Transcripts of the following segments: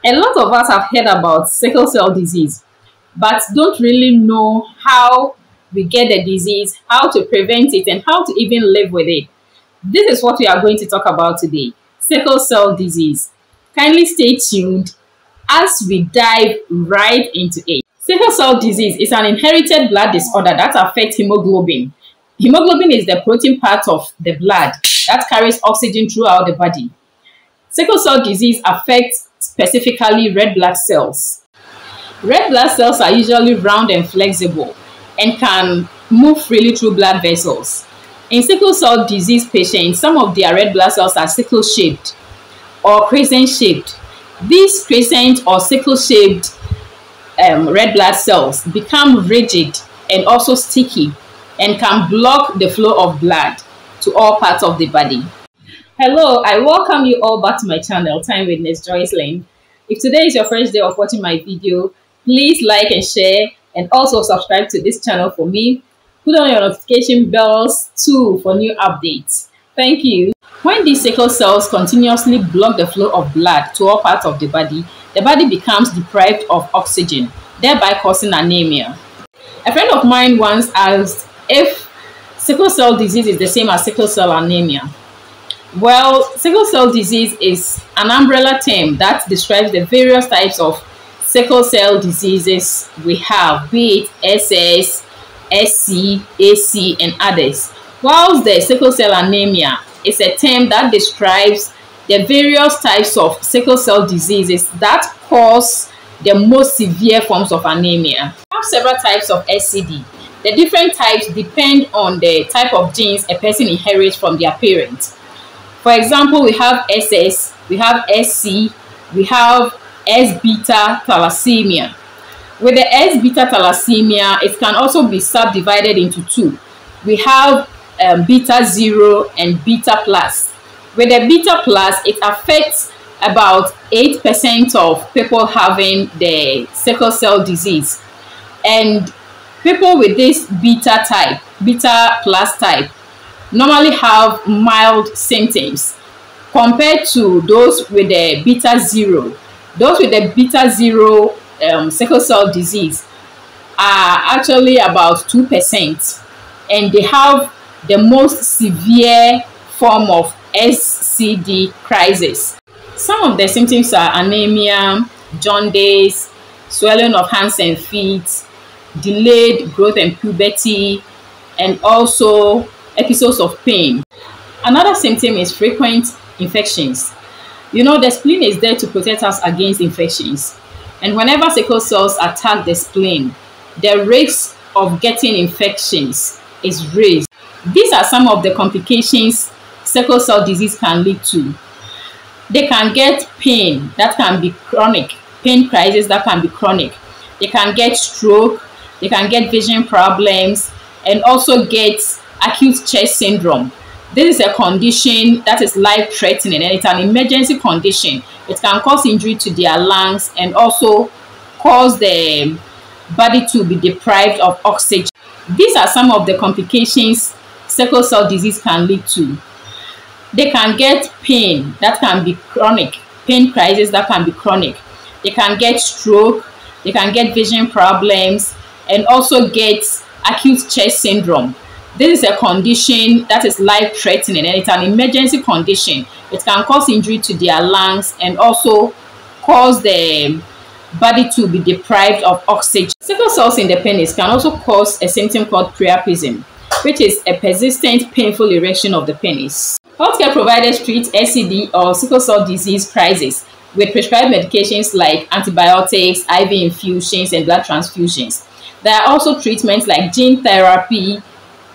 A lot of us have heard about sickle cell disease, but don't really know how we get the disease, how to prevent it, and how to even live with it. This is what we are going to talk about today, sickle cell disease. Kindly stay tuned as we dive right into it. Sickle cell disease is an inherited blood disorder that affects hemoglobin. Hemoglobin is the protein part of the blood that carries oxygen throughout the body. Sickle cell disease affects specifically red blood cells. Red blood cells are usually round and flexible and can move freely through blood vessels. In sickle cell disease patients, some of their red blood cells are sickle-shaped or crescent-shaped. These crescent or sickle-shaped red blood cells become rigid and also sticky and can block the flow of blood to all parts of the body. Hello, I welcome you all back to my channel, Time with Nurse Joycelyn. If today is your first day of watching my video, please like and share, and also subscribe to this channel for me. Put on your notification bells too for new updates. Thank you. When these sickle cells continuously block the flow of blood to all parts of the body becomes deprived of oxygen, thereby causing anemia. A friend of mine once asked if sickle cell disease is the same as sickle cell anemia. Well, sickle cell disease is an umbrella term that describes the various types of sickle cell diseases we have, be it SS, SC, AC, and others. Whilst the sickle cell anemia is a term that describes the various types of sickle cell diseases that cause the most severe forms of anemia. We have several types of SCD. The different types depend on the type of genes a person inherits from their parents. For example, we have SS, we have SC, we have S-beta thalassemia. With the S-beta thalassemia, it can also be subdivided into two. We have beta 0 and beta plus. With the beta plus, it affects about 8% of people having the sickle cell disease. And people with this beta type, beta plus type, normally have mild symptoms compared to those with the beta 0. Those with the beta 0 sickle cell disease are actually about 2%, and they have the most severe form of SCD crisis. Some of the symptoms are anemia, jaundice, swelling of hands and feet, delayed growth and puberty, and also episodes of pain. Another symptom is frequent infections. You know, the spleen is there to protect us against infections. And whenever sickle cells attack the spleen, the risk of getting infections is raised. These are some of the complications sickle cell disease can lead to. They can get pain that can be chronic, pain crisis that can be chronic. They can get stroke, they can get vision problems, and also get acute chest syndrome. This is a condition that is life-threatening, and it's an emergency condition. It can cause injury to their lungs and also cause the body to be deprived of oxygen. These are some of the complications sickle cell disease can lead to. They can get pain that can be chronic, pain crisis that can be chronic. They can get stroke, they can get vision problems, and also get acute chest syndrome. This is a condition that is life-threatening, and it's an emergency condition. It can cause injury to their lungs and also cause the body to be deprived of oxygen. Sickle cells in the penis can also cause a symptom called priapism, which is a persistent painful erection of the penis. Healthcare providers treat SCD or sickle cell disease crisis with prescribed medications like antibiotics, IV infusions, and blood transfusions. There are also treatments like gene therapy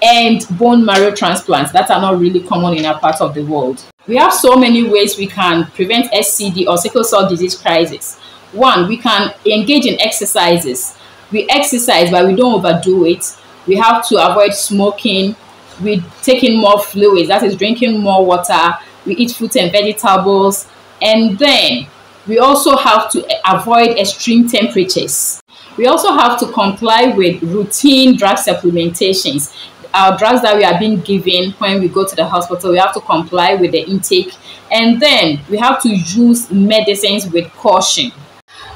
and bone marrow transplants that are not really common in our part of the world. We have so many ways we can prevent SCD or sickle cell disease crisis. One, we can engage in exercises. We exercise, but we don't overdo it. We have to avoid smoking. We take in more fluids, that is drinking more water. We eat fruits and vegetables. And then we also have to avoid extreme temperatures. We also have to comply with routine drug supplementations. our drugs that we are being given when we go to the hospital, we have to comply with the intake, and then we have to use medicines with caution.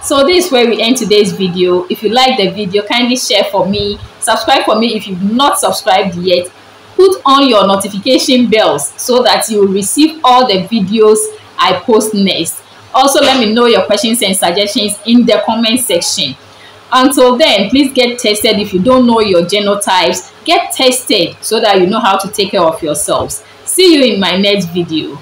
So this is where we end today's video. If you like the video, kindly share for me, subscribe for me if you've not subscribed yet, put on your notification bells so that you will receive all the videos I post next. Also, let me know your questions and suggestions in the comment section. Until then, please get tested. If you don't know your genotypes, get tested so that you know how to take care of yourselves. See you in my next video.